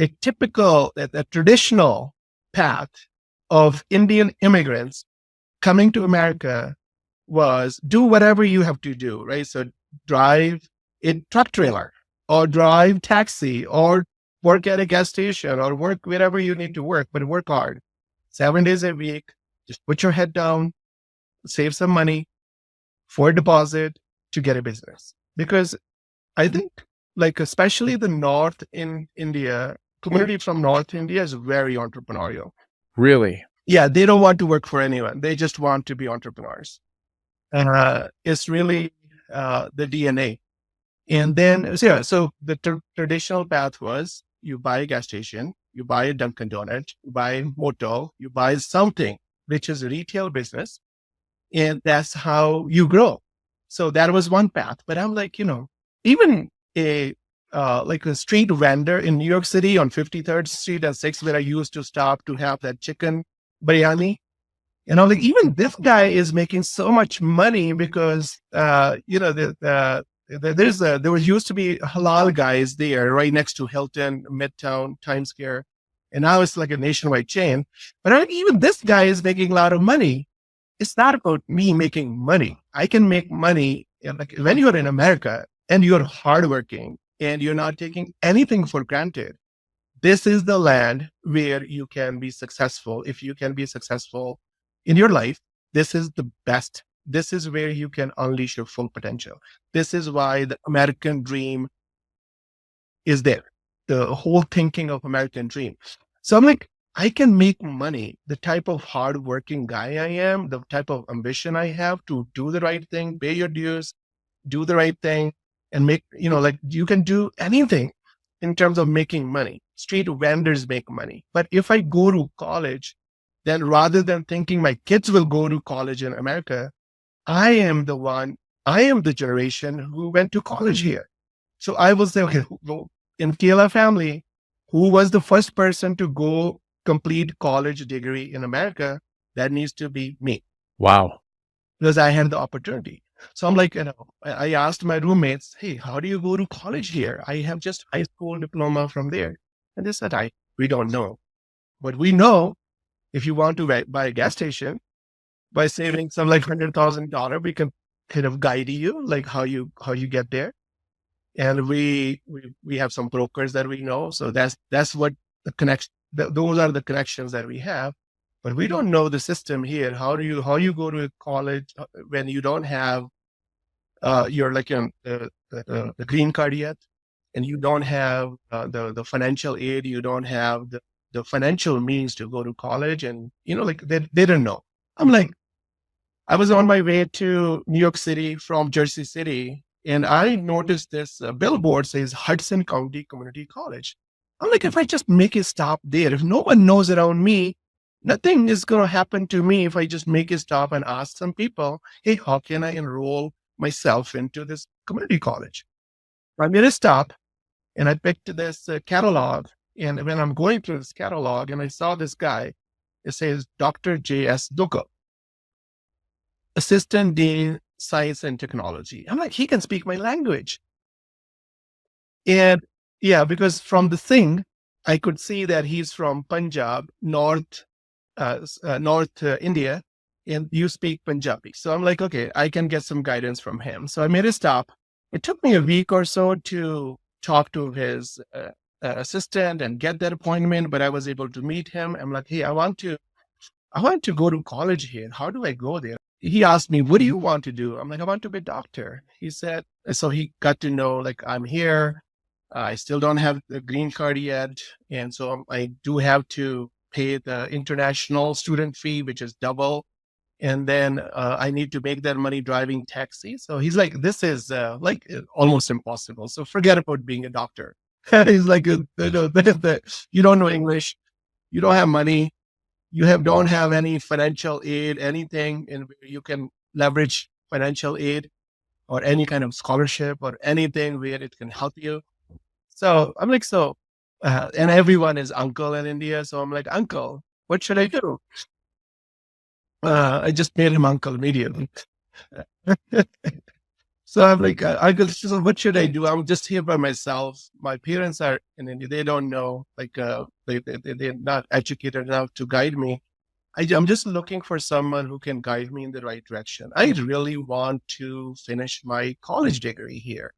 a traditional path of Indian immigrants coming to America was do whatever you have to do, right? So drive a truck trailer or drive taxi or work at a gas station or work wherever you need to work, but work hard 7 days a week. Just put your head down, save some money for a deposit to get a business. Because I think like, especially the North in India, community from North India is very entrepreneurial. Really? Yeah. They don't want to work for anyone. They just want to be entrepreneurs. It's really the DNA. And then, so the traditional path was you buy a gas station, you buy a Dunkin' Donut, you buy a motel, you buy something, which is a retail business. And that's how you grow. So that was one path. But I'm like, even like a street vendor in New York City on 53rd Street and 6th, where I used to stop to have that chicken biryani. And I'm like, even this guy is making so much money because, there used to be halal guys there right next to Hilton, Midtown, Times Square. And now it's like a nationwide chain. But even this guy is making a lot of money. It's not about me making money. I can make money like when you're in America and you're hardworking and you're not taking anything for granted. This is the land where you can be successful. If you can be successful in your life, this is the best. This is where you can unleash your full potential. This is why the American dream is there. The whole thinking of American dream. So I'm like, I can make money. The type of hardworking guy I am, the type of ambition I have to do the right thing, pay your dues, do the right thing, and make, like you can do anything in terms of making money. Street vendors make money. But if I go to college, then rather than thinking my kids will go to college in America, I am the generation who went to college here. So I will say, okay, well, in Kaila family, who was the first person to go complete college degree in America? That needs to be me. Wow. Because I had the opportunity. So I'm like, I asked my roommates, hey, how do you go to college here? I have just high school diploma from there. And they said, we don't know. But we know if you want to buy a gas station, by saving some like $100,000, we can kind of guide you, like how you get there. And we have some brokers that we know. So that's what the connection, those are the connections that we have. But we don't know the system here. How you go to college when you don't have you're like the green card yet, and you don't have the financial aid, you don't have the financial means to go to college, and like they don't know. I'm like, I was on my way to New York City from Jersey City, and I noticed this billboard says Hudson County Community College. I'm like, if I just make a stop there, if no one knows around me, nothing is going to happen to me if I just make a stop and ask some people, hey, how can I enroll myself into this community college? I made a stop and I picked this catalog. And when I'm going through this catalog and I saw this guy, it says Dr. J.S. Duka, Assistant Dean, Science and Technology. I'm like, he can speak my language. And yeah, because from the thing, I could see that he's from Punjab, North India, and you speak Punjabi. So I'm like, okay, I can get some guidance from him. So I made a stop. It took me a week or so to talk to his assistant and get that appointment, but I was able to meet him. I'm like, hey, I want to go to college here. How do I go there? He asked me, what do you want to do? I'm like, I want to be a doctor. He said, so he got to know, like, I'm here. I still don't have the green card yet. And so I do have to pay the international student fee, which is double. And then I need to make that money driving taxi. So he's like, this is like almost impossible. So forget about being a doctor. He's like, you don't know English. You don't have money. You don't have any financial aid, anything in where you can leverage financial aid or any kind of scholarship or anything where it can help you. So I'm like, and everyone is uncle in India. So I'm like, uncle, what should I do? I just made him uncle immediately. So I'm like, I go, so what should I do? I'm just here by myself. My parents are in India. They don't know, like, they're not educated enough to guide me. I'm just looking for someone who can guide me in the right direction. I really want to finish my college degree here.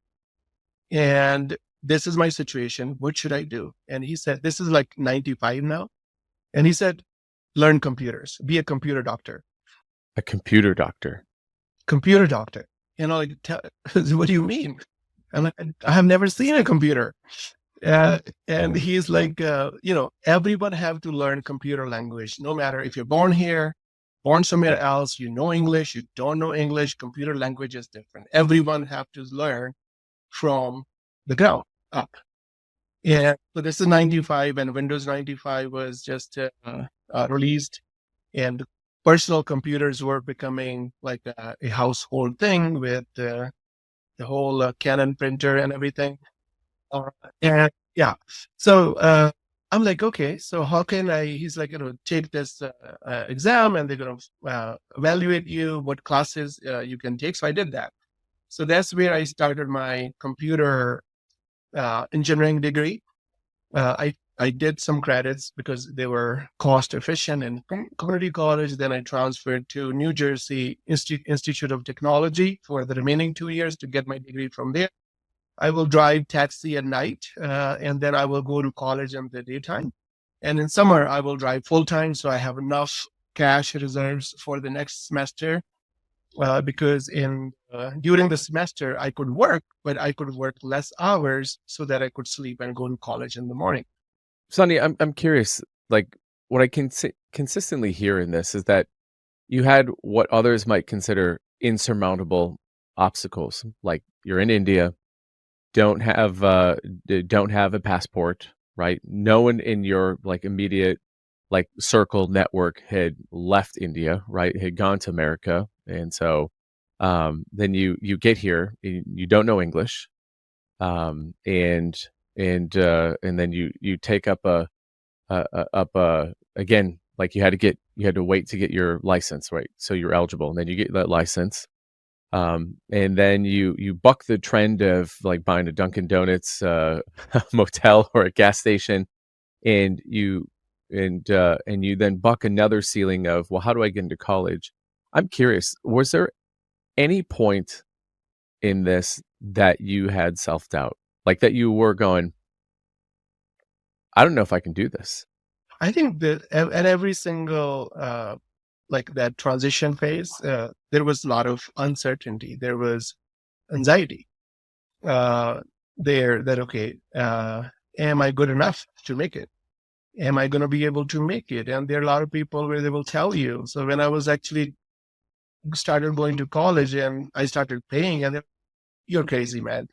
And this is my situation. What should I do? And he said, this is like 95 now. And he said, learn computers, be a computer doctor. A computer doctor. Computer doctor. Like, what do you mean? I'm like, I have never seen a computer. And he's like, everyone have to learn computer language, no matter if you're born here, born somewhere else, you know English, you don't know English, computer language is different. Everyone have to learn from the ground up. Yeah. So this is 95 and Windows 95 was just released, and personal computers were becoming like a household thing with the whole Canon printer and everything. And yeah, so I'm like, okay, so how can I? He's like, take this exam, and they're going to evaluate you, what classes you can take. So I did that. So that's where I started my computer engineering degree. I did some credits because they were cost efficient in community college. Then I transferred to New Jersey Institute of Technology for the remaining 2 years to get my degree from there. I will drive taxi at night, and then I will go to college in the daytime. And in summer, I will drive full time. So I have enough cash reserves for the next semester. Because during the semester, I could work, but I could work less hours so that I could sleep and go to college in the morning. Sonny, I'm curious, like what I can consistently hear in this is that you had what others might consider insurmountable obstacles. Like you're in India, don't have a passport, right? No one in your like immediate like circle network had left India, right? Had gone to America. And so then you get here, you don't know English. And then you take up again, like you had to wait to get your license, right? So you're eligible, and then you get that license. And then you buck the trend of like buying a Dunkin' Donuts motel or a gas station, and you then buck another ceiling of, well, how do I get into college? I'm curious, was there any point in this that you had self-doubt, like that you were going, I don't know if I can do this? I think that at every single like that transition phase, there was a lot of uncertainty. There was anxiety there that, okay, am I good enough to make it? Am I going to be able to make it? And there are a lot of people where they will tell you. So when I was actually started going to college and I started paying, and you're crazy, man.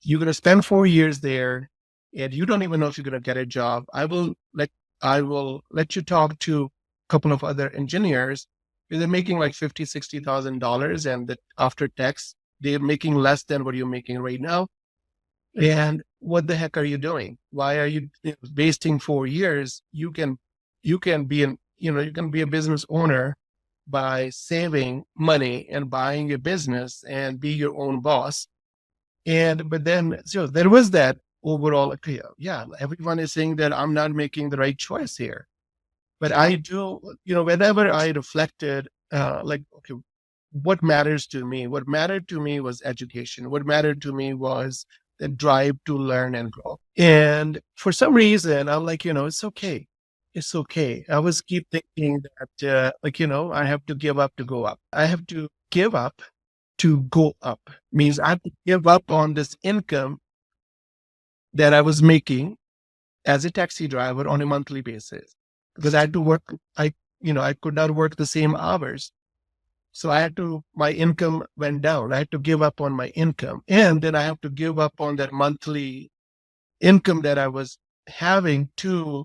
You're going to spend 4 years there and you don't even know if you're going to get a job. I will let you talk to a couple of other engineers. They're making like $50,000-$60,000, and that after tax, they're making less than what you're making right now. And what the heck are you doing? Why are you wasting 4 years? You can be you can be a business owner by saving money and buying a business and be your own boss. But then, so there was that overall, okay, yeah, everyone is saying that I'm not making the right choice here. But I do, whenever I reflected, like, okay, what matters to me? What mattered to me was education. What mattered to me was the drive to learn and grow. And for some reason, I'm like, it's okay. It's okay. I was keep thinking that, I have to give up to go up. I have to give up to go up. Means I have to give up on this income that I was making as a taxi driver on a monthly basis, because I had to work. I could not work the same hours. So my income went down. I had to give up on my income. And then I have to give up on that monthly income that I was having to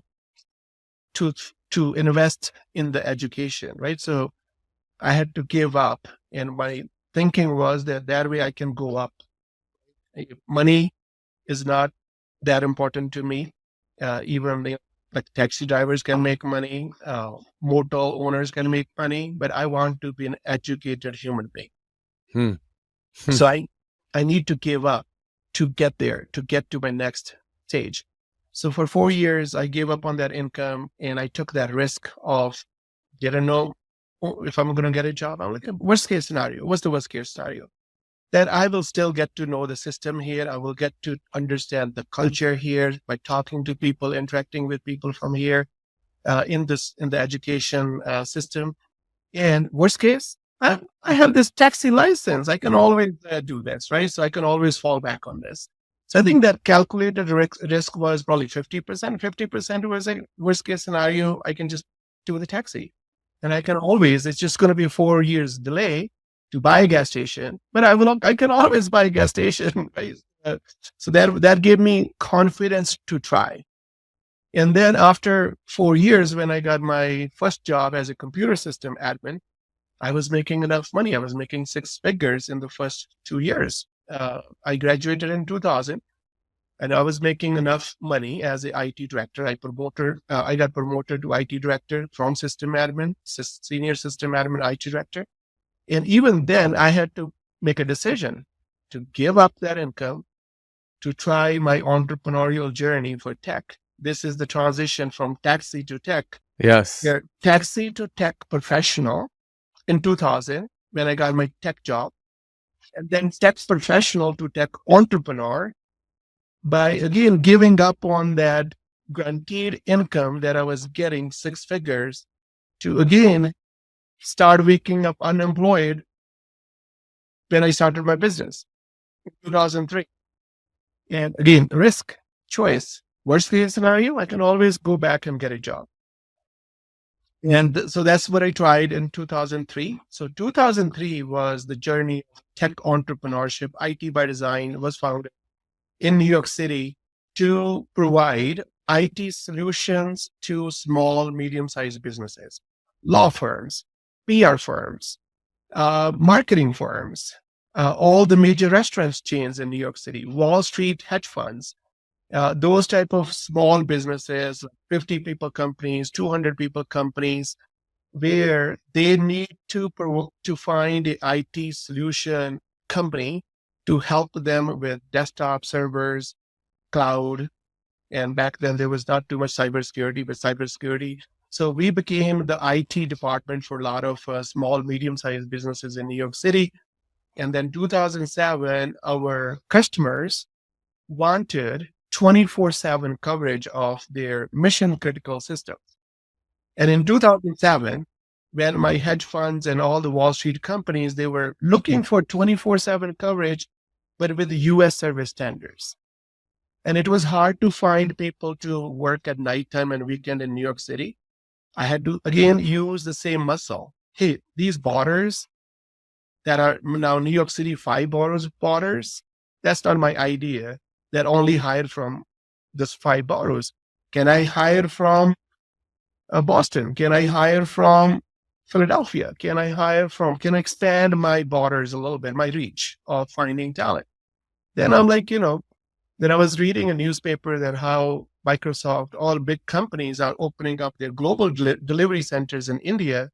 invest in the education, right? So I had to give up. And my thinking was that way I can go up. Money is not that important to me. Even like taxi drivers can make money, motel owners can make money, but I want to be an educated human being. Hmm. So I I need to give up to get there, to get to my next stage. So for 4 years, I gave up on that income and I took that risk of didn't know if I'm going to get a job. I'm like, worst case scenario. What's the worst case scenario? That I will still get to know the system here. I will get to understand the culture here by talking to people, interacting with people from here in the education system. And worst case, I have this taxi license. I can always do this, right? So I can always fall back on this. So I think that calculated risk was probably 50%. 50% was a worst case scenario. I can just do the taxi. And I can always, it's just going to be a 4 years delay to buy a gas station, but I can always buy a gas station. Right? So that gave me confidence to try. And then after 4 years, when I got my first job as a computer system admin, I was making enough money. I was making 6 figures in the first 2 years. I graduated in 2000 and I was making enough money as a IT director. I got promoted to IT director from system admin, senior system admin, IT director. And even then I had to make a decision to give up that income to try my entrepreneurial journey for tech. This is the transition from taxi to tech. Yes. Taxi to tech professional in 2000 when I got my tech job, and then tech professional to tech entrepreneur by again giving up on that guaranteed income that I was getting 6 figures to again start waking up unemployed when I started my business in 2003. And again, risk, choice. Worst case scenario, I can always go back and get a job. And so that's what I tried in 2003. So 2003 was the journey of tech entrepreneurship. IT by Design was founded in New York City to provide IT solutions to small, medium-sized businesses, law firms, PR firms, marketing firms, all the major restaurants chains in New York City, Wall Street hedge funds, those type of small businesses, 50 people companies, 200 people companies, where they need to find an IT solution company to help them with desktop servers, cloud. And back then there was not too much cybersecurity, but cybersecurity. So we became the IT department for a lot of small, medium-sized businesses in New York City. And then 2007, our customers wanted 24/7 coverage of their mission critical systems. And in 2007, when my hedge funds and all the Wall Street companies, they were looking for 24/7 coverage, but with the US service standards. And it was hard to find people to work at nighttime and weekend in New York City. I had to, again, use the same muscle. Hey, these boroughs that are now New York City 5 boroughs, that's not my idea. That only hire from this 5 boroughs. Can I hire from Boston? Can I hire from Philadelphia? Can I expand my borders a little bit, my reach of finding talent? Then I'm like, then I was reading a newspaper that how Microsoft, all big companies are opening up their global delivery centers in India.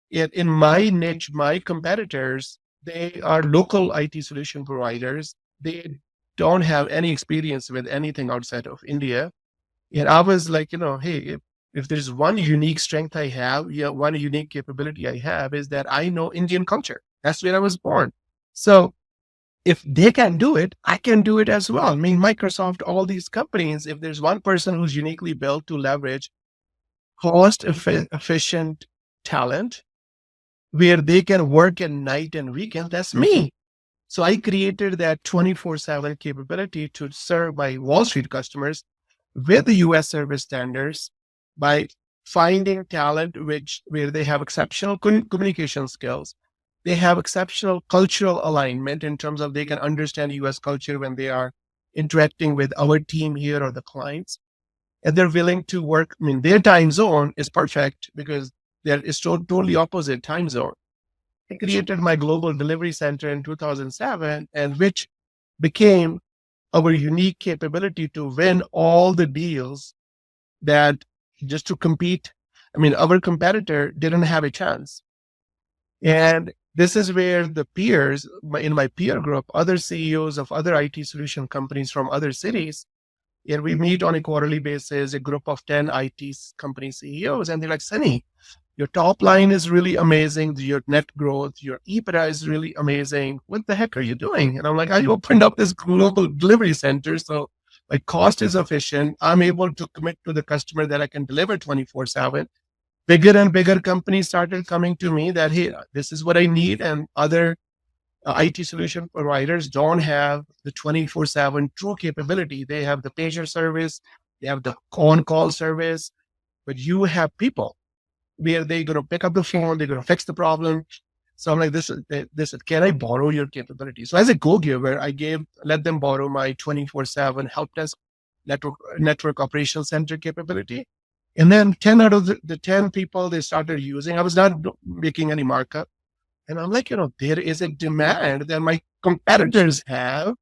Yet in my niche, my competitors, they are local IT solution providers. They don't have any experience with anything outside of India. And I was like, hey, if there's one unique strength I have, one unique capability I have is that I know Indian culture. That's where I was born. So if they can do it, I can do it as well. I mean, Microsoft, all these companies, if there's one person who's uniquely built to leverage cost-efficient talent where they can work at night and weekend, that's me. So I created that 24/7 capability to serve my Wall Street customers with the US service standards by finding talent where they have exceptional communication skills. They have exceptional cultural alignment in terms of they can understand US culture when they are interacting with our team here or the clients. And they're willing to work. I mean, their time zone is perfect because there is totally opposite time zone. I created my global delivery center in 2007, and which became our unique capability to win all the deals that just to compete. I mean, our competitor didn't have a chance. And This is where the peers in my peer group, other CEOs of other IT solution companies from other cities, and we meet on a quarterly basis, a group of 10 IT company CEOs, and they're like, Sunny, your top line is really amazing. Your net growth, your EBITDA is really amazing. What the heck are you doing? And I'm like, I opened up this global delivery center. So my cost is efficient. I'm able to commit to the customer that I can deliver 24/7. Bigger and bigger companies started coming to me that, hey, this is what I need. And other IT solution providers don't have the 24/7 true capability. They have the pager service, they have the on-call service, but you have people where they're going to pick up the phone, they're going to fix the problem. So I'm like, this, can I borrow your capability? So as a go-giver, let them borrow my 24/7 help desk network operations center capability. And then 10 out of the 10 people they started using, I was not making any markup. And I'm like, there is a demand that my competitors have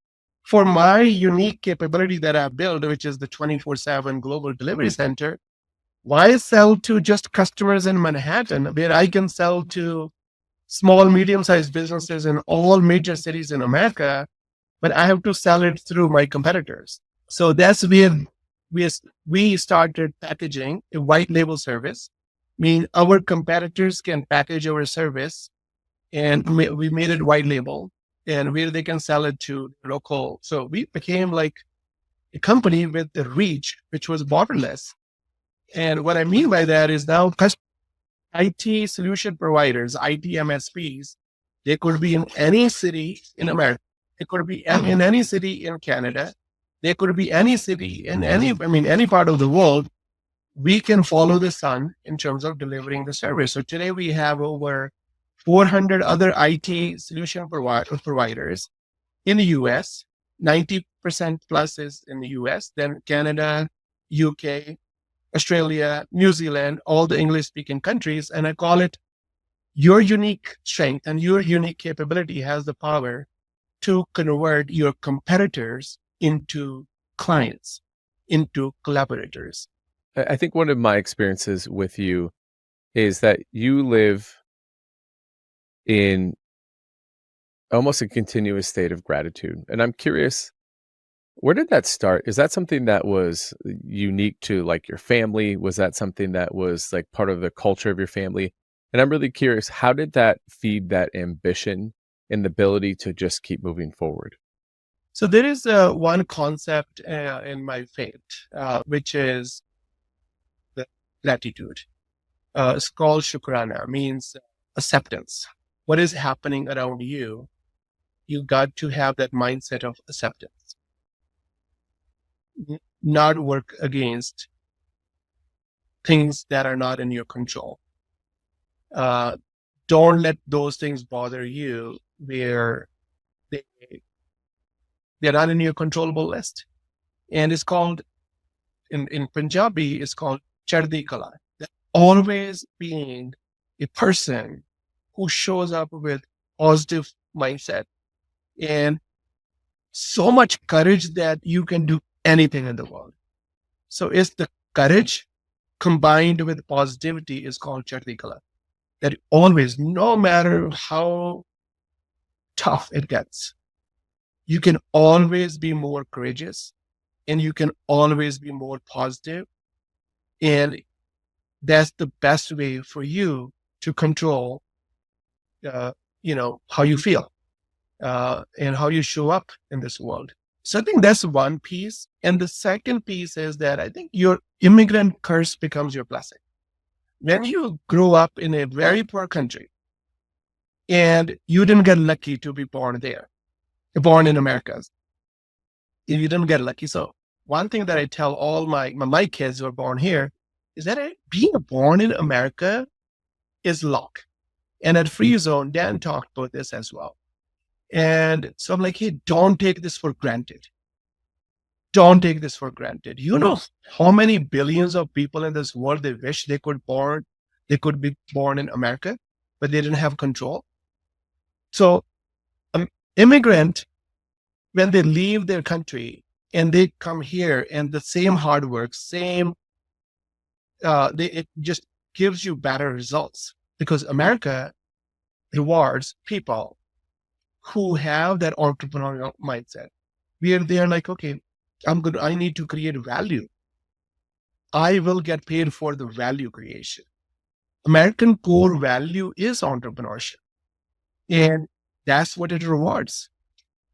for my unique capability that I've built, which is the 24/7 global delivery center. Why sell to just customers in Manhattan where I can sell to small, medium-sized businesses in all major cities in America, but I have to sell it through my competitors? So that's where we started packaging a white label service, meaning our competitors can package our service and we made it white label and where they can sell it to local. So we became like a company with the reach, which was borderless. And what I mean by that is now IT solution providers, IT MSPs, they could be in any city in America. They could be in any city in Canada. They could be any city in any part of the world. We can follow the sun in terms of delivering the service. So today we have over 400 other IT solution providers in the US. 90% plus is in the US, then Canada, UK, Australia, New Zealand, all the English speaking countries. And I call it your unique strength and your unique capability has the power to convert your competitors into clients, into collaborators. I think one of my experiences with you is that you live in almost a continuous state of gratitude. And I'm curious, where did that start? Is that something that was unique to like your family? Was that something that was like part of the culture of your family? And I'm really curious, how did that feed that ambition and the ability to just keep moving forward? So there is one concept in my faith, which is the gratitude. It's called shukrana, means acceptance. What is happening around you? You got to have that mindset of acceptance, not work against things that are not in your control. Don't let those things bother you where they're not in your controllable list. And it's called, in Punjabi, it's called chardi kala. Always being a person who shows up with positive mindset and so much courage that you can do anything in the world. So it's the courage combined with positivity is called chardi kala. That always, no matter how tough it gets, you can always be more courageous and you can always be more positive. And that's the best way for you to control, how you feel and how you show up in this world. So I think that's one piece. And the second piece is that I think your immigrant curse becomes your blessing. When you grow up in a very poor country and you didn't get lucky to be born there, born in America, you didn't get lucky. So one thing that I tell all my kids who are born here is that being born in America is luck. And at Free Zone, Dan talked about this as well. And so I'm like, hey, don't take this for granted. Don't take this for granted. You know how many billions of people in this world they wish they could be born in America, but they didn't have control. So immigrant, when they leave their country and they come here and the same hard work, it just gives you better results because America rewards people who have that entrepreneurial mindset, where they are like, okay, I need to create value. I will get paid for the value creation. American core value is entrepreneurship, and that's what it rewards.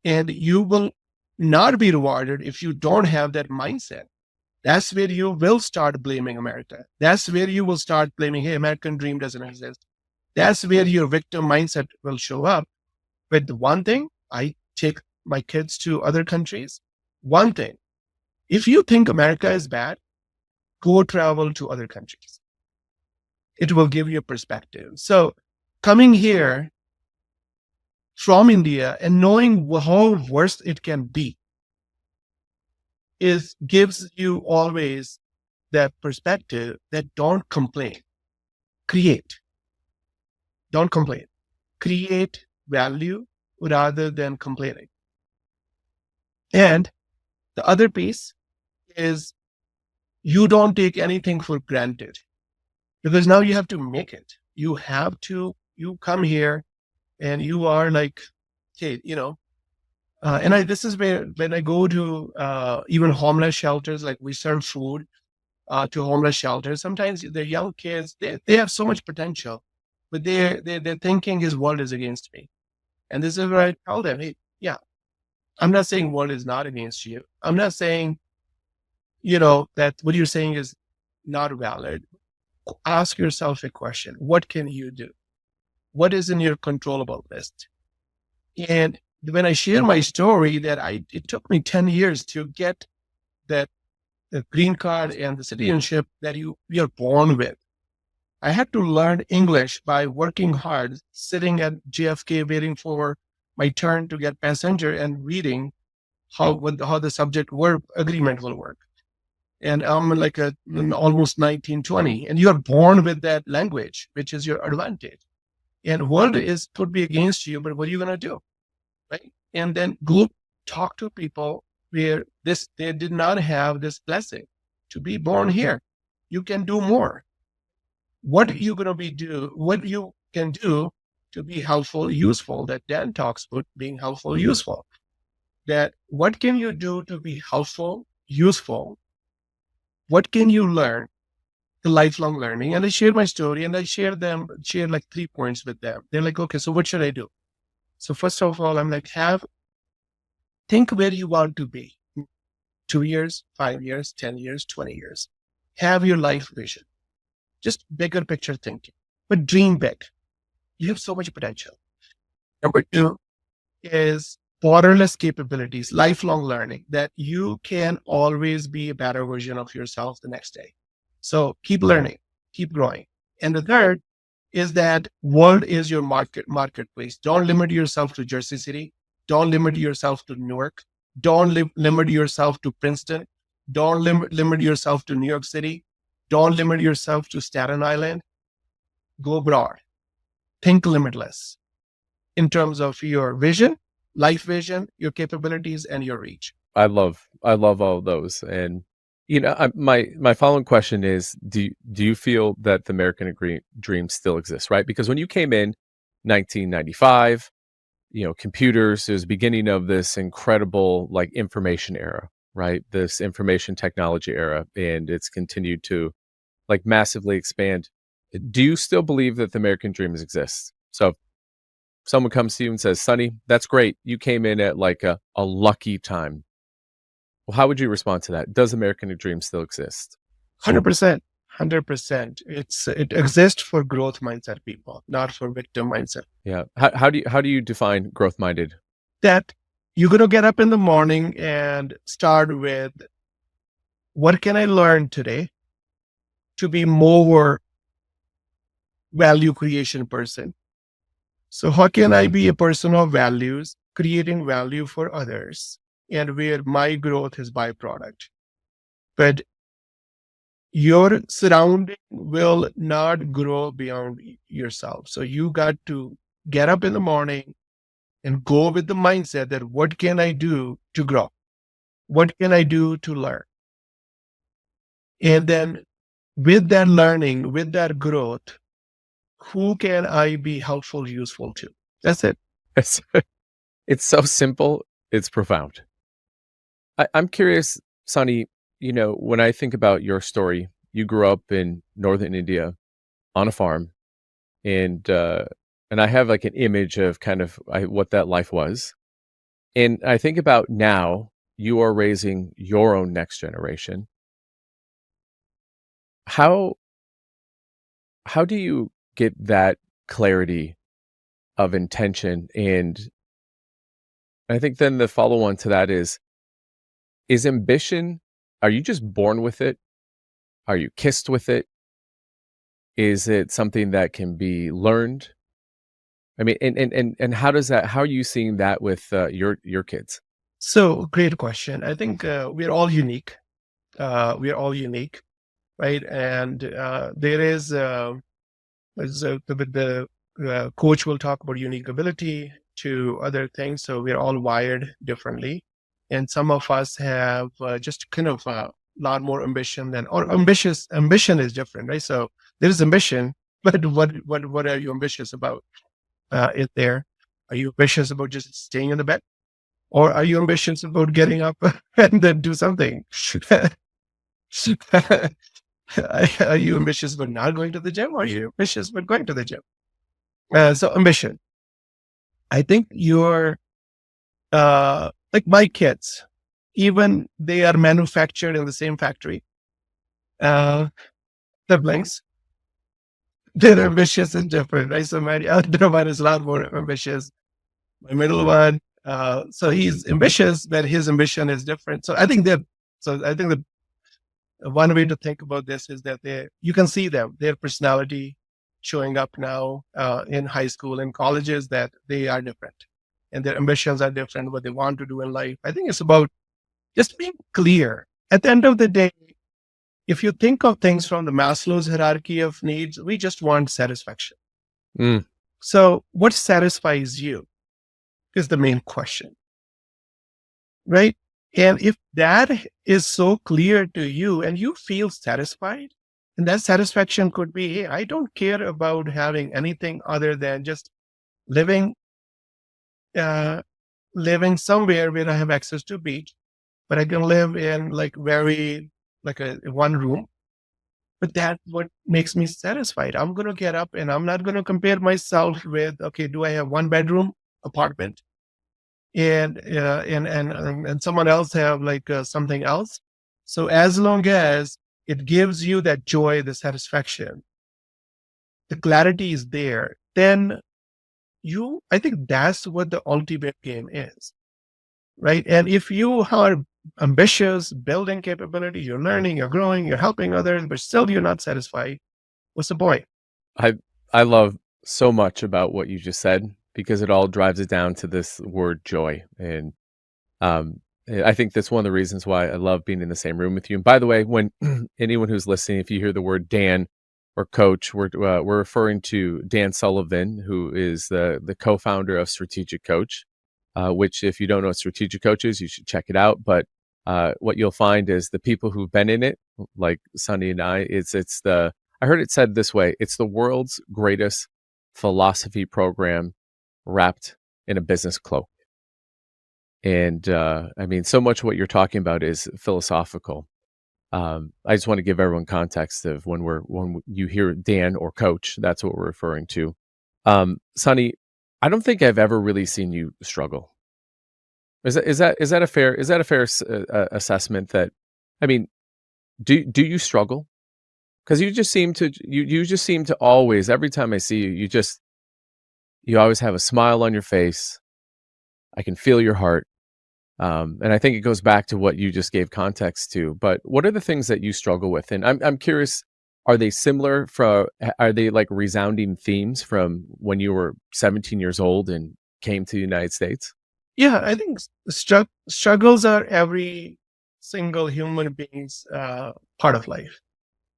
And you will not be rewarded if you don't have that mindset. That's where you will start blaming America. That's where you will start blaming, hey, American dream doesn't exist. That's where your victim mindset will show up. But the one thing, I take my kids to other countries. One thing, if you think America is bad, go travel to other countries. It will give you a perspective. So coming here from India and knowing how worse it can be gives you always that perspective that don't complain, create. Don't complain. Create value rather than complaining. And the other piece is you don't take anything for granted, because now you have to make it. You come here and you are like, okay, this is where when I go to even homeless shelters, like we serve food to homeless shelters. Sometimes the young kids, they have so much potential, but they're thinking his world is against me. And this is where I tell them, hey, yeah, I'm not saying world is not against you. I'm not saying, that what you're saying is not valid. Ask yourself a question. What can you do? What is in your controllable list? And when I share my story that it took me 10 years to get that the green card and the citizenship that we are born with. I had to learn English by working hard, sitting at JFK, waiting for my turn to get passenger and reading how the subject verb agreement will work. And I'm like almost 19, 20, and you are born with that language, which is your advantage. And world could be against you, but what are you going to do? Right? And then go talk to people where they did not have this blessing to be born here. You can do more. What are you going to do? What you can do to be helpful, useful, that Dan talks about being helpful, useful. That what can you do to be helpful, useful? What can you learn? The lifelong learning. And I shared my story and I shared like 3 points with them. They're like, okay, so what should I do? So first of all, I'm like, think where you want to be. 2 years, 5 years, 10 years, 20 years. Have your life vision. Just bigger picture thinking, but dream big. You have so much potential. Number 2 is borderless capabilities, lifelong learning, that you can always be a better version of yourself the next day. So keep learning, keep growing. And the third is that world is your marketplace. Don't limit yourself to Jersey City. Don't limit yourself to Newark. Don't limit yourself to Princeton. Don't limit yourself to New York City. Don't limit yourself to Staten Island. Go broad. Think limitless in terms of your vision, life vision, your capabilities, and your reach. I love all those. And my following question is: do you feel that the American dream still exists? Right, because when you came in 1995, computers, it was the beginning of this incredible like information era, right? This information technology era, and it's continued to like massively expand. Do you still believe that the American dream exists? So if someone comes to you and says, Sonny, that's great. You came in at like a lucky time. Well, how would you respond to that? Does American dream still exist? 100%. 100%. It exists for growth mindset people, not for victim mindset. Yeah. How do you define growth minded? That you're going to get up in the morning and start with, what can I learn today to be more value creation person? So how can I be a person of values, creating value for others, and where my growth is byproduct? But your surrounding will not grow beyond yourself. So you got to get up in the morning and go with the mindset that what can I do to grow? What can I do to learn? And then with that learning, with that growth, who can I be helpful, useful to? That's it. It's, it's so simple, it's profound. I'm curious, Sunny, when I think about your story, you grew up in northern India on a farm, and I have like an image of kind of what that life was. And I think about now you are raising your own next generation. How how do you get that clarity of intention? And I think then the follow on to that is ambition, are you just born with it? Are you kissed with it? Is it something that can be learned? I mean, and how are you seeing that with your kids? So great question. I think we're all unique. We're all unique, right? And there is the coach will talk about unique ability to other things. So we're all wired differently, and some of us have just kind of a lot more ambition than or ambitious. Ambition is different, right? So there is ambition, but what are you ambitious about? Is there? Are you ambitious about just staying in the bed? Or are you ambitious about getting up and then do something? Are you ambitious about not going to the gym? Or are you ambitious about going to the gym? So ambition. I think you're like my kids, even they are manufactured in the same factory. Uh, Siblings, they're ambitious and different, right? So my elder one is a lot more ambitious. My middle one, so he's ambitious, but his ambition is different. So I think that. So I think that one way to think about this is that you can see them, their personality showing up now in high school and colleges, that they are different and their ambitions are different, what they want to do in life. I think it's about just being clear. At the end of the day, if you think of things from the Maslow's hierarchy of needs, we just want satisfaction. Mm. So what satisfies you is the main question, right? And if that is so clear to you and you feel satisfied, and that satisfaction could be, hey, I don't care about having anything other than just living, living somewhere where I have access to beach, but I can live in like like a one room. But that's what makes me satisfied. I'm going to get up and I'm not going to compare myself with, okay, do I have one bedroom apartment? And someone else have like something else. So as long as it gives you that joy, the satisfaction, the clarity is there, then I think that's what the ultimate game is, right? And if you are ambitious, building capability, you're learning, you're growing, you're helping others, but still you're not satisfied, what's the point? I I love so much about what you just said because it all drives it down to this word joy. And um, I think that's one of the reasons why I love being in the same room with you. And by the way, when anyone who's listening, if you hear the word Dan or coach, we're referring to Dan Sullivan, who is the co-founder of Strategic Coach. Which, if you don't know what Strategic Coach is, you should check it out. But what you'll find is the people who've been in it, like Sunny and I, I heard it said this way: it's the world's greatest philosophy program wrapped in a business cloak. And I mean, so much of what you're talking about is philosophical. I just want to give everyone context of when you hear Dan or Coach, that's what we're referring to. Sunny, I don't think I've ever really seen you struggle. Is that a fair assessment? That, I mean, do you struggle? Because you just seem to always, every time I see you, you always have a smile on your face. I can feel your heart. And I think it goes back to what you just gave context to. But what are the things that you struggle with? And I'm curious, are they similar? Are they like resounding themes from when you were 17 years old and came to the United States? Yeah, I think struggles are every single human being's part of life.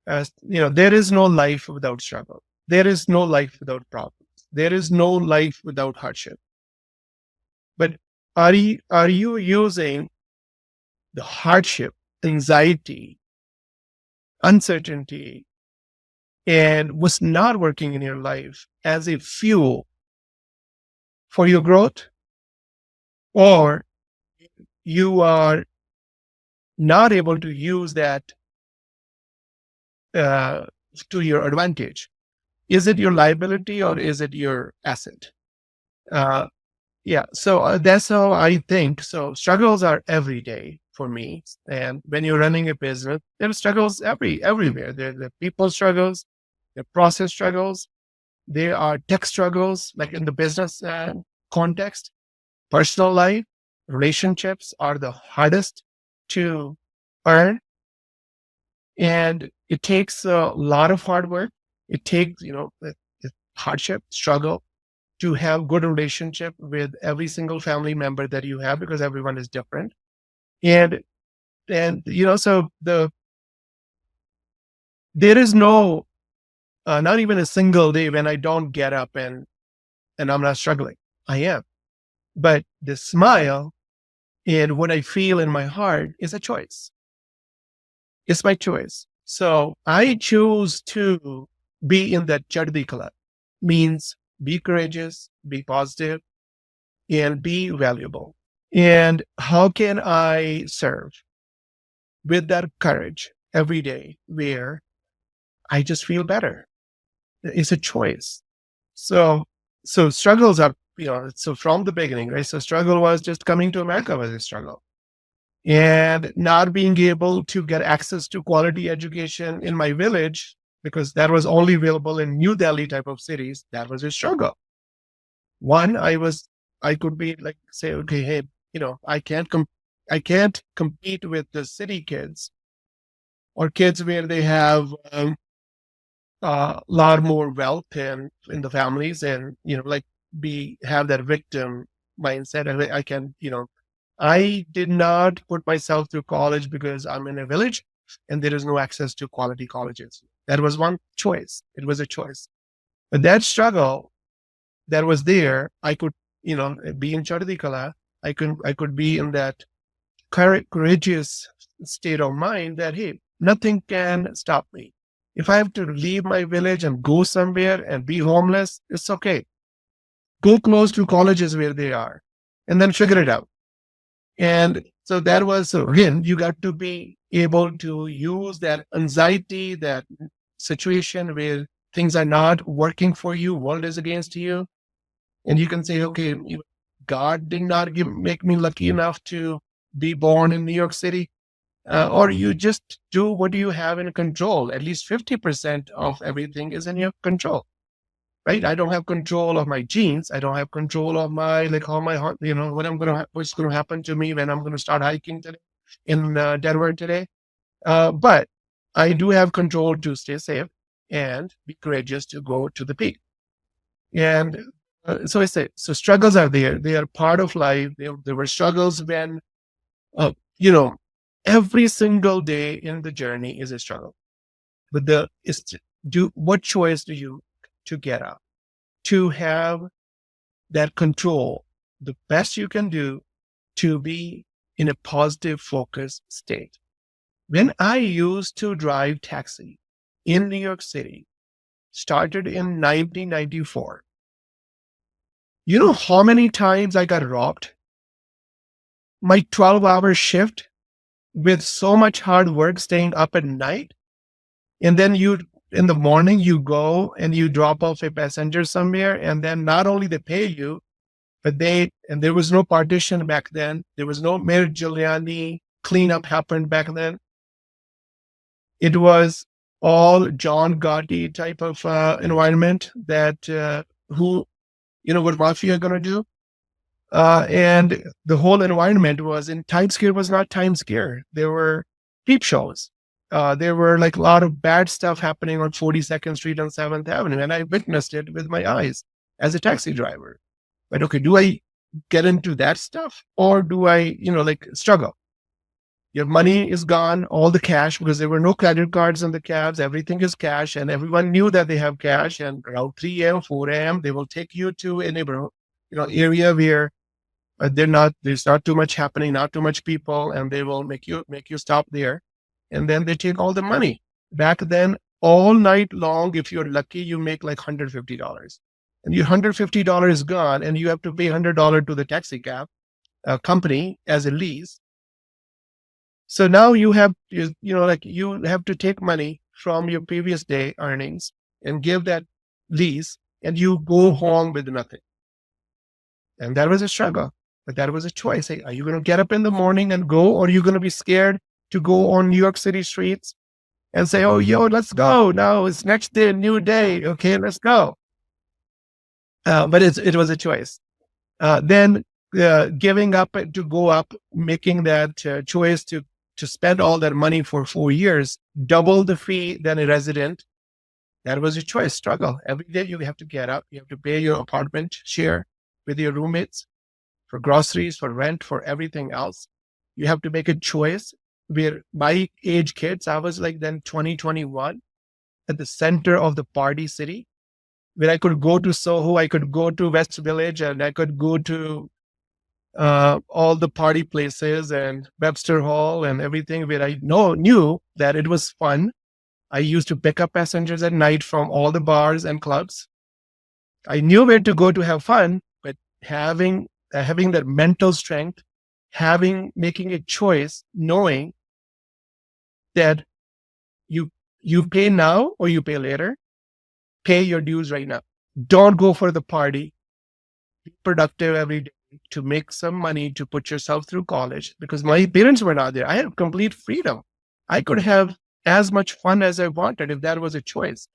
As you know, there is no life without struggle. There is no life without problems. There is no life without hardship. But are you using the hardship, anxiety, uncertainty, and what's not working in your life as a fuel for your growth, or you are not able to use that uh, to your advantage. Is it your liability or is it your asset? Uh, yeah, so that's how I think. So struggles are every day for me. And when you're running a business, there are struggles everywhere. There are people struggles, there are process struggles, there are tech struggles, like in the business context, personal life, relationships are the hardest to earn. And it takes a lot of hard work. It takes, hardship, struggle to have good relationship with every single family member that you have, because everyone is different. And so there is no not even a single day when I don't get up and I'm not struggling. I am. But the smile and what I feel in my heart is a choice. It's my choice. So I choose to be in that Chardi Club. Means be courageous, be positive, and be valuable. And how can I serve with that courage every day where I just feel better? It's a choice. So, struggles are, so from the beginning, right? So struggle was just coming to America was a struggle, and not being able to get access to quality education in my village, because that was only available in New Delhi type of cities. That was a struggle. One, I could be like, say, okay, hey, I can't compete with the city kids or kids where they have a lot more wealth in the families, and like have that victim mindset. And I can, I did not put myself through college because I'm in a village and there is no access to quality colleges. That was one choice. It was a choice. But that struggle that was there, I could, be in Chardi Kala. I could be in that courageous state of mind that, hey, nothing can stop me. If I have to leave my village and go somewhere and be homeless, it's okay. Go close to colleges where they are and then figure it out. And so that was, so again, you got to be able to use that anxiety, that situation where things are not working for you, world is against you. And you can say, okay, God did not make me lucky enough to be born in New York City. Or you just do what you have in control. At least 50% of everything is in your control, right? I don't have control of my genes. I don't have control of my, like how my heart, what's going to happen to me when I'm going to start hiking today in Denver today. But I do have control to stay safe and be courageous to go to the peak. And so I say, so struggles are there. They are part of life. There were struggles when, uh, you know, every single day in the journey is a struggle. But what choice do you to get up to have that control, the best you can do to be in a positive focused state. When I used to drive taxi in New York City, started in 1994, you know how many times I got robbed? My 12-hour shift with so much hard work staying up at night. And then in the morning, you go and you drop off a passenger somewhere. And then not only they pay you, but and there was no partition back then. There was no Mayor Giuliani cleanup happened back then. It was all John Gotti type of environment that what mafia going to do. And the whole environment was in Times Square was not Times Square. There were peep shows. There were like a lot of bad stuff happening on 42nd Street and 7th Avenue. And I witnessed it with my eyes as a taxi driver. But okay, do I get into that stuff or do I, struggle? Your money is gone, all the cash, because there were no credit cards in the cabs. Everything is cash, and everyone knew that they have cash. And around 3 a.m., 4 a.m., they will take you to a neighborhood, area where there's not too much happening, not too much people, and they will make you stop there, and then they take all the money. Back then, all night long. If you're lucky, you make like $150. And your $150 is gone, and you have to pay $100 to the taxi cab company as a lease. So now you have, like you have to take money from your previous day earnings and give that lease, and you go home with nothing. And that was a struggle, but that was a choice. Hey, are you going to get up in the morning and go, or are you going to be scared to go on New York City streets and say, oh, yo, let's go. Now it's next day, new day. Okay, let's go. But it was a choice. Then giving up to go up, making that choice to spend all that money for 4 years, double the fee than a resident. That was a choice, struggle. Every day you have to get up, you have to pay your apartment share with your roommates for groceries, for rent, for everything else. You have to make a choice. Where my age kids, I was like then 2021 at the center of the party city, where I could go to Soho, I could go to West Village, and I could go to all the party places and Webster Hall and everything, where I knew that it was fun. I used to pick up passengers at night from all the bars and clubs. I knew where to go to have fun, but having that mental strength, making a choice, knowing that you pay now or you pay later, pay your dues right now. Don't go for the party. Be productive every day to make some money to put yourself through college, because my parents were not there. I had complete freedom. I could have as much fun as I wanted if that was a choice,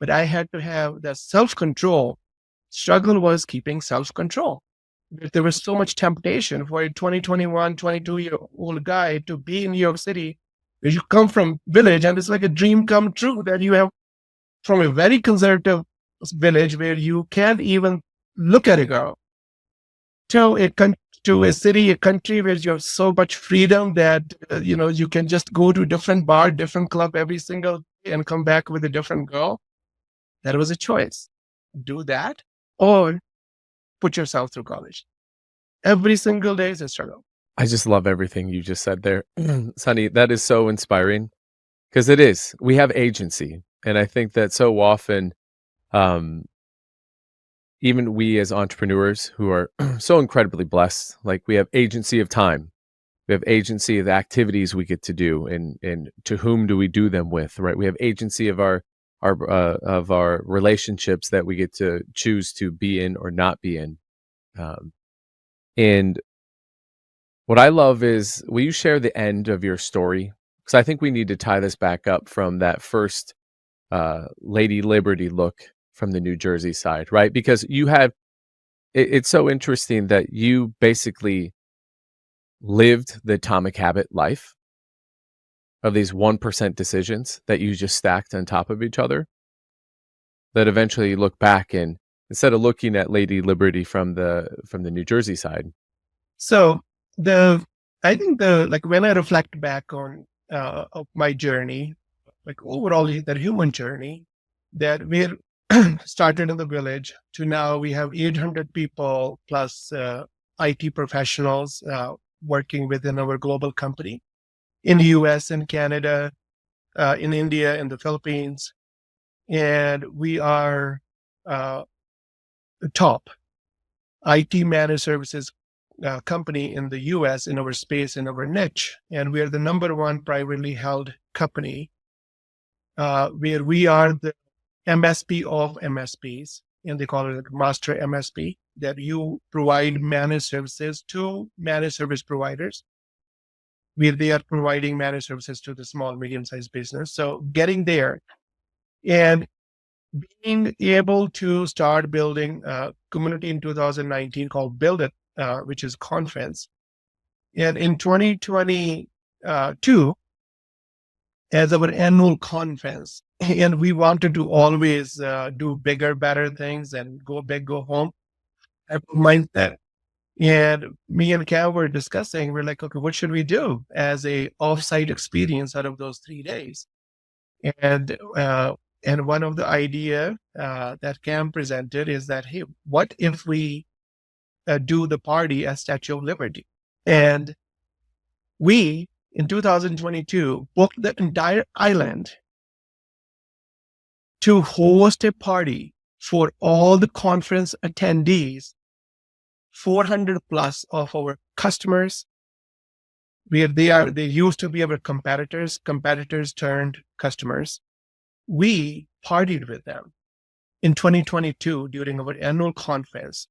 but I had to have that self-control. Struggle was keeping self-control. There was so much temptation for a 2021, 22-year-old guy to be in New York City, where you come from village, and it's like a dream come true that you have from a very conservative village where you can't even look at a girl, to a city, a country where you have so much freedom that you can just go to a different bar, different club every single day and come back with a different girl. That was a choice. Do that or put yourself through college. Every single day is a struggle. I just love everything you just said there. Sunny, that is so inspiring, because it is. We have agency. And I think that so often, even we as entrepreneurs who are so incredibly blessed, like we have agency of time. We have agency of the activities we get to do, and to whom do we do them with, right? We have agency of our relationships that we get to choose to be in or not be in. And what I love is, will you share the end of your story? Because I think we need to tie this back up from that first Lady Liberty look from the New Jersey side, right? Because you had, it's so interesting that you basically lived the atomic habit life of these 1% decisions that you just stacked on top of each other, that eventually you look back and, instead of looking at Lady Liberty from the New Jersey side. So I think when I reflect back on of my journey, like overall that human journey, that we're started in the village to now we have 800 people plus IT professionals working within our global company in the US and Canada, in India, in the Philippines. And we are the top IT managed services company in the US in our space, in our niche. And we are the number one privately held company, where we are the MSP of MSPs, and they call it like master MSP, that you provide managed services to managed service providers, where they are providing managed services to the small, medium-sized business. So getting there and being able to start building a community in 2019 called Build It, which is conference. And in 2022, as our annual conference, and we wanted to always do bigger, better things and go big, go home type of mindset. And me and Cal were discussing, we're like, okay, what should we do as a offsite experience out of those 3 days? And one of the idea that Cam presented is that, hey, what if we do the party as Statue of Liberty? And we, in 2022, booked the entire island to host a party for all the conference attendees, 400 plus of our customers, where they used to be our competitors turned customers. We partied with them in 2022 during our annual conference.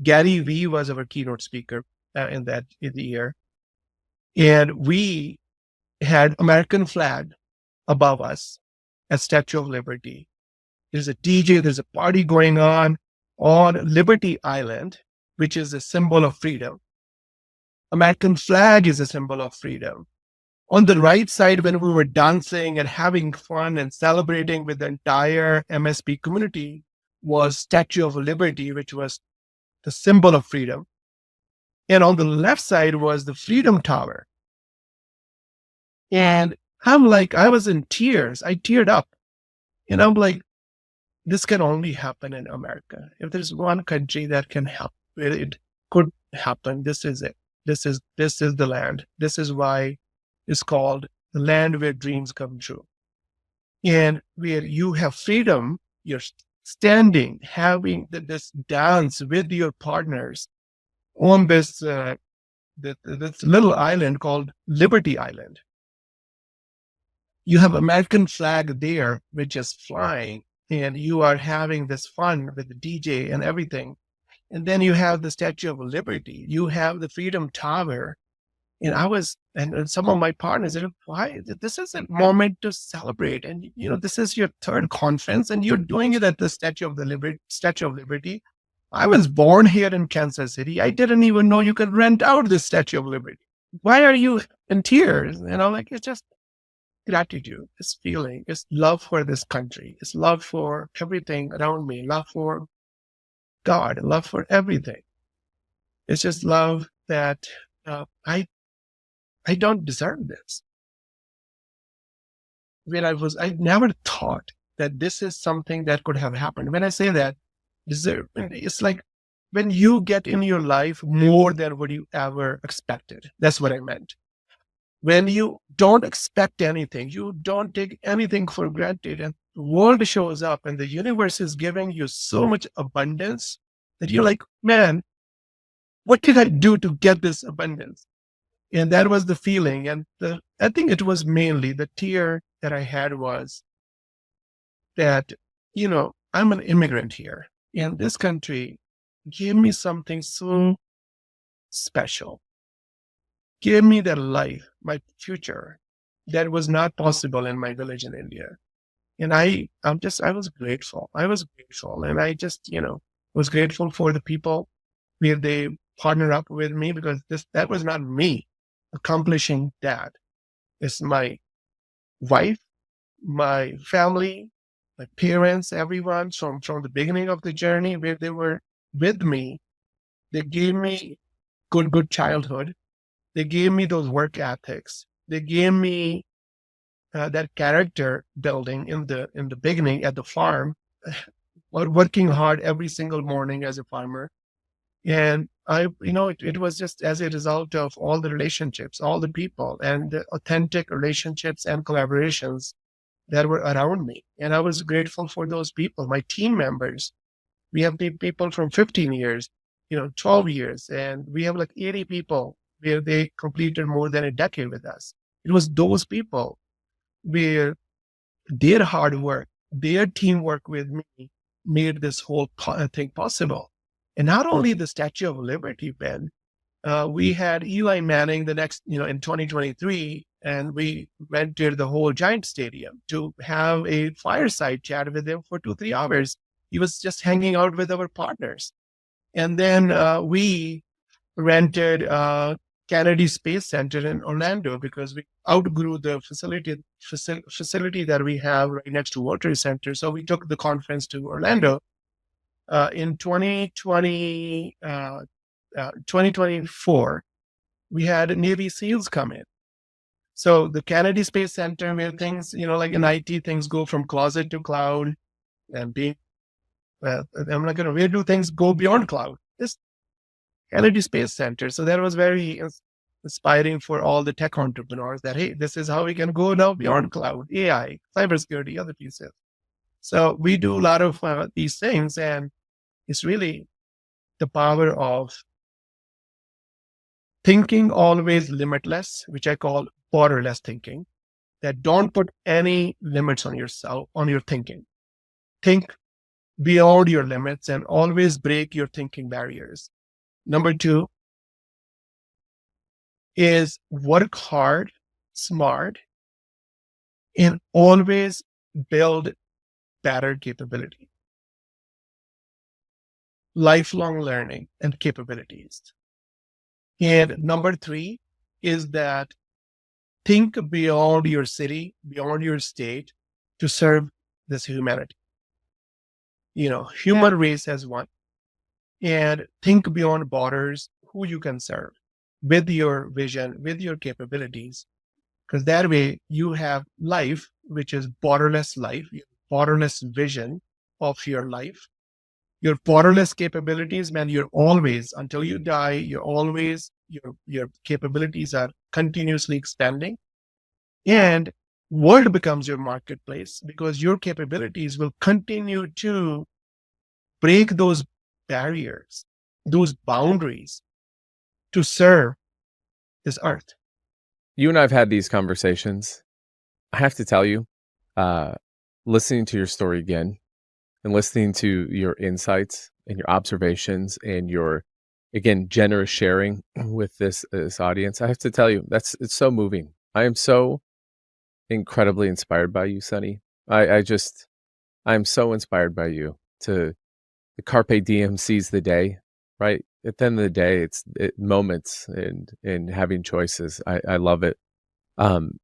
Gary Vee was our keynote speaker in the year. And we had American flag above us at Statue of Liberty. There's a DJ, there's a party going on Liberty Island, which is a symbol of freedom. American flag is a symbol of freedom. On the right side, when we were dancing and having fun and celebrating with the entire MSP community, was Statue of Liberty, which was the symbol of freedom. And on the left side was the Freedom Tower. And I'm like, I was in tears. I teared up. And I'm like, this can only happen in America. If there's one country that can help, it could happen. This is it. This is the land. This is why it's called the land where dreams come true. And where you have freedom, you're standing, having this dance with your partners on this little island called Liberty Island. You have American flag there, which is flying, and you are having this fun with the DJ and everything. And then you have the Statue of Liberty. You have the Freedom Tower. And some of my partners said, why? This is a moment to celebrate. And, this is your third conference and you're doing it at the Statue of Liberty. I was born here in Kansas City. I didn't even know you could rent out the Statue of Liberty. Why are you in tears? It's just gratitude, it's feeling, it's love for this country, it's love for everything around me, love for God, love for everything. It's just love that I don't deserve this. I never thought that this is something that could have happened. When I say that, it's like when you get in your life more than what you ever expected. That's what I meant. When you don't expect anything, you don't take anything for granted, and the world shows up and the universe is giving you so much abundance that you're like, man, what did I do to get this abundance? And that was the feeling. And I think it was mainly the tear that I had was that, I'm an immigrant here, and this country gave me something so special. Gave me that life, my future, that was not possible in my village in India. And I was grateful. And I just, was grateful for the people where they partner up with me, because that was not me accomplishing that. It's my wife, my family, my parents, everyone from the beginning of the journey where they were with me. They gave me good childhood. They gave me those work ethics. They gave me that character building in the beginning at the farm, working hard every single morning as a farmer. And it was just as a result of all the relationships, all the people, and the authentic relationships and collaborations that were around me. And I was grateful for those people, my team members. We have people from 15 years, 12 years, and we have like 80 people where they completed more than a decade with us. It was those people where their hard work, their teamwork with me made this whole thing possible. And not only the Statue of Liberty, Ben, we had Eli Manning the next, in 2023, and we rented the whole Giant Stadium to have a fireside chat with him for 2-3 hours. He was just hanging out with our partners. And then we rented Kennedy Space Center in Orlando because we outgrew the facility that we have right next to World Trade Center. So we took the conference to Orlando. In 2024, we had Navy SEALs come in. So the Kennedy Space Center, where things, like in IT, things go from closet to cloud, and where do things go beyond cloud? This Kennedy Space Center. So that was very inspiring for all the tech entrepreneurs that, hey, this is how we can go now beyond cloud, AI, cybersecurity, other pieces. So we do a lot of these things, and it's really the power of thinking always limitless, which I call borderless thinking, that don't put any limits on yourself, on your thinking. Think beyond your limits and always break your thinking barriers. Number two is work hard, smart, and always build better capability, lifelong learning and capabilities. And number three is that think beyond your city, beyond your state to serve this humanity. Human race as one, and think beyond borders, who you can serve with your vision, with your capabilities, because that way you have life, which is borderless life, borderless vision of your life, your borderless capabilities, man. You're always, until you die, your capabilities are continuously expanding, and world becomes your marketplace because your capabilities will continue to break those barriers, those boundaries to serve this earth. You and I've had these conversations. I have to tell you, uh, listening to your story again and listening to your insights and your observations and your, again, generous sharing with this audience, I have to tell you, it's so moving. I am so incredibly inspired by you, Sunny. I'm so inspired by you to the carpe diem seize the day, right? At the end of the day, it's moments and having choices. I love it. Um,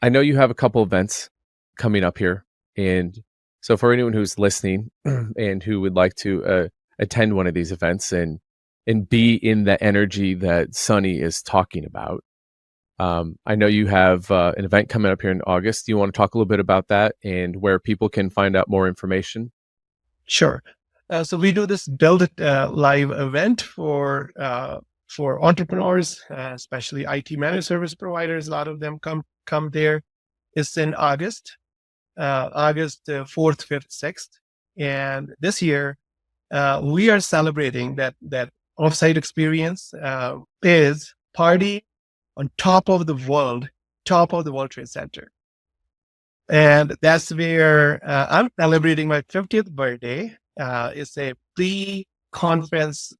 I know you have a couple events coming up here, and so for anyone who's listening and who would like to attend one of these events and be in the energy that Sunny is talking about, I know you have an event coming up here in August. Do you want to talk a little bit about that and where people can find out more information? Sure. So we do this Build It live event for entrepreneurs, especially IT managed service providers. A lot of them come there. It's in August, August 4th, 5th, 6th. And this year, we are celebrating that offsite experience is party on top of the World Trade Center. And that's where I'm celebrating my 50th birthday. It's a pre-conference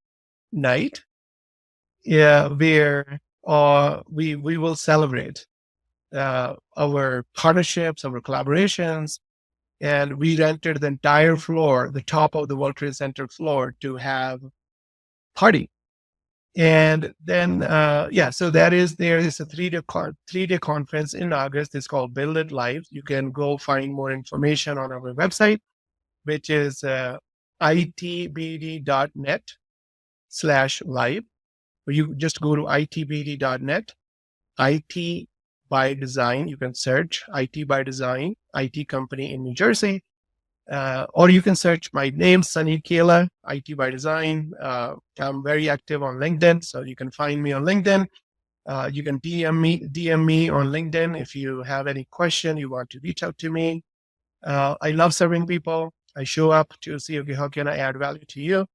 night, where we will celebrate our partnerships, our collaborations, and we rented the entire floor, the top of the World Trade Center floor, to have party. And then, so there is a 3-day conference in August. It's called Build It Live. You can go find more information on our website, which is itbd.net/live. You just go to itbd.net, IT by Design. You can search IT by Design, IT company in New Jersey. Or you can search my name, Sunny Kaila, IT by Design. I'm very active on LinkedIn, so you can find me on LinkedIn. You can DM me on LinkedIn if you have any question, you want to reach out to me. I love serving people. I show up to see, okay, how can I add value to you?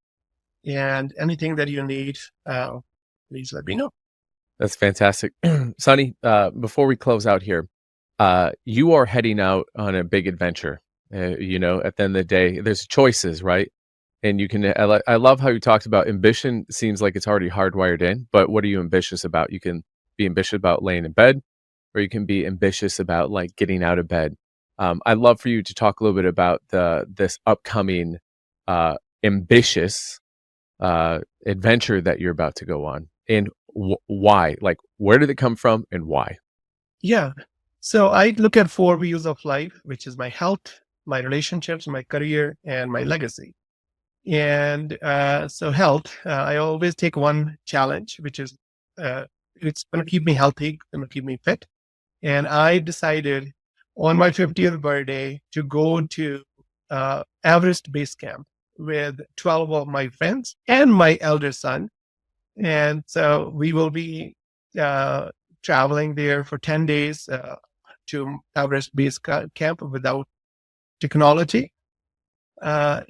And anything that you need, please let me know. That's fantastic. Sunny, before we close out here, you are heading out on a big adventure. At the end of the day, there's choices, right? And I love how you talked about ambition. Seems like it's already hardwired in, but what are you ambitious about? You can be ambitious about laying in bed, or you can be ambitious about like getting out of bed. I'd love for you to talk a little bit about this upcoming ambitious adventure that you're about to go on, and why. Like, where did it come from, and why? Yeah. So I look at 4 wheels of life, which is my health, my relationships, my career, and my legacy. And so health, I always take one challenge, which is it's going to keep me healthy, going to keep me fit. And I decided on my 50th birthday to go to Everest Base Camp with 12 of my friends and my elder son. And so we will be traveling there for 10 days to Everest Base Camp without technology. So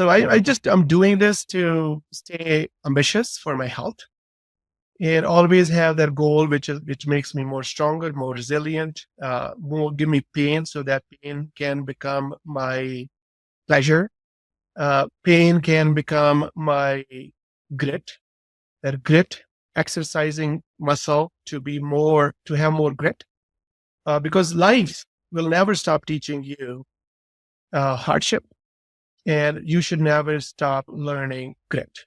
I'm doing this to stay ambitious for my health and always have that goal, which makes me more stronger, more resilient, more give me pain so that pain can become my pleasure. Pain can become my grit, that grit, exercising muscle to have more grit, because life will never stop teaching you hardship, and you should never stop learning grit.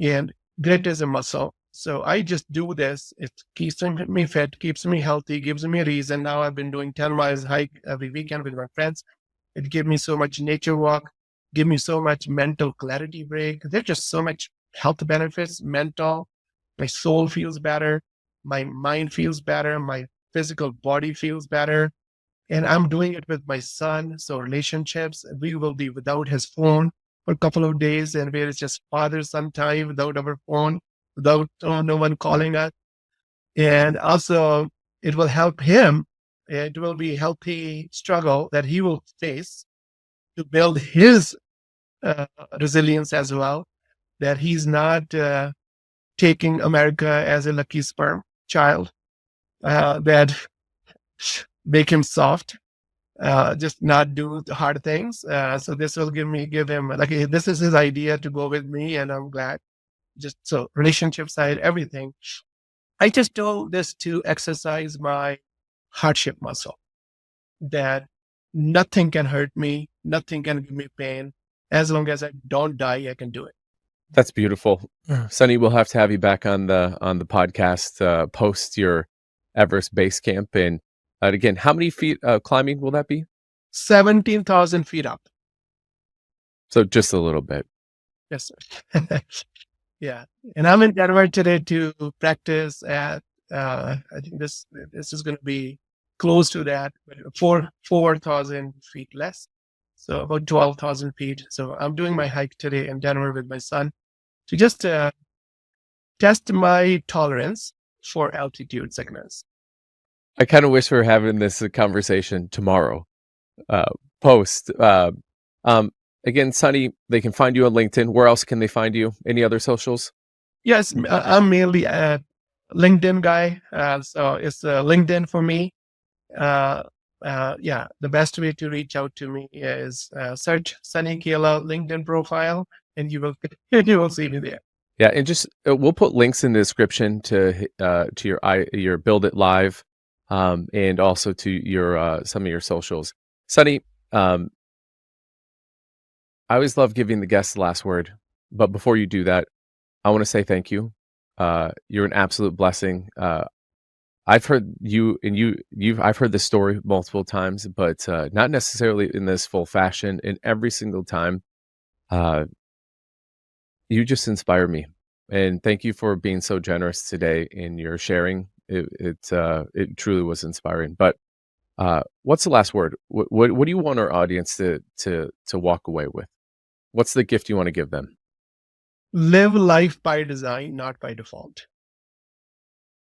And grit is a muscle. So I just do this. It keeps me fit, keeps me healthy, gives me a reason. Now I've been doing 10 miles hike every weekend with my friends. It gives me so much nature walk, give me so much mental clarity break. There's just so much health benefits, mental. My soul feels better. My mind feels better. My physical body feels better. And I'm doing it with my son. So relationships, we will be without his phone for a couple of days, and where it's just father-son time without our phone, without no one calling us. And also it will help him. It will be a healthy struggle that he will face to build his resilience as well, that he's not taking America as a lucky sperm child, that make him soft, just not do the hard things. So this will give him, like, this is his idea to go with me, and I'm glad. Just so relationship side, everything. I just do this to exercise my hardship muscle, that nothing can hurt me, nothing can give me pain. As long as I don't die, I can do it. That's beautiful. Sunny, we'll have to have you back on the podcast post your Everest base camp. And again, how many feet climbing will that be? 17,000 feet up. So just a little bit. Yes, sir. Yeah. And I'm in Denver today to practice at, I think this is going to be close to that, but 4,000 feet less. So about 12,000 feet. So I'm doing my hike today in Denver with my son to just test my tolerance for altitude sickness. I kind of wish we were having this conversation tomorrow. Post. Again, Sunny, they can find you on LinkedIn. Where else can they find you? Any other socials? Yes, I'm mainly a LinkedIn guy. So it's LinkedIn for me. The best way to reach out to me is search Sunny Kaila LinkedIn profile, and you will see me there. Yeah, and just we'll put links in the description to your Build It Live, and also to your some of your socials. Sunny, I always love giving the guests the last word, but before you do that, I want to say thank you. You're an absolute blessing. I've heard I've heard this story multiple times, but not necessarily in this full fashion. And every single time, you just inspire me. And thank you for being so generous today in your sharing. It truly was inspiring. But what's the last word? What do you want our audience to walk away with? What's the gift you want to give them? Live life by design, not by default.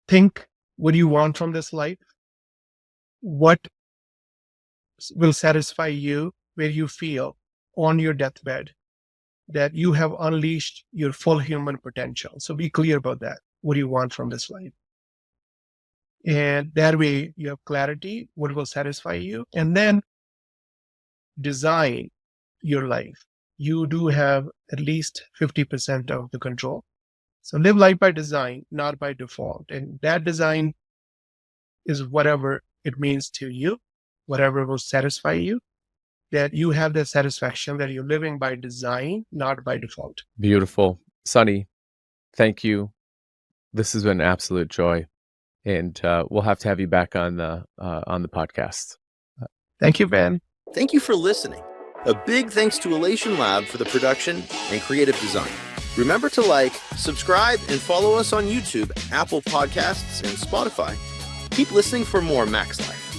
Think what you want from this life. What will satisfy you, where you feel on your deathbed that you have unleashed your full human potential. So be clear about that. What do you want from this life? And that way you have clarity, what will satisfy you, and then design your life. You do have at least 50% of the control. So live life by design, not by default. And that design is whatever it means to you, whatever will satisfy you, that you have the satisfaction that you're living by design, not by default. Beautiful. Sunny, thank you. This has been an absolute joy. And we'll have to have you back on the podcast. Thank you, Ben. Thank you for listening. A big thanks to Elation Lab for the production and creative design. Remember to like, subscribe, and follow us on YouTube, Apple Podcasts, and Spotify. Keep listening for more MaxLife.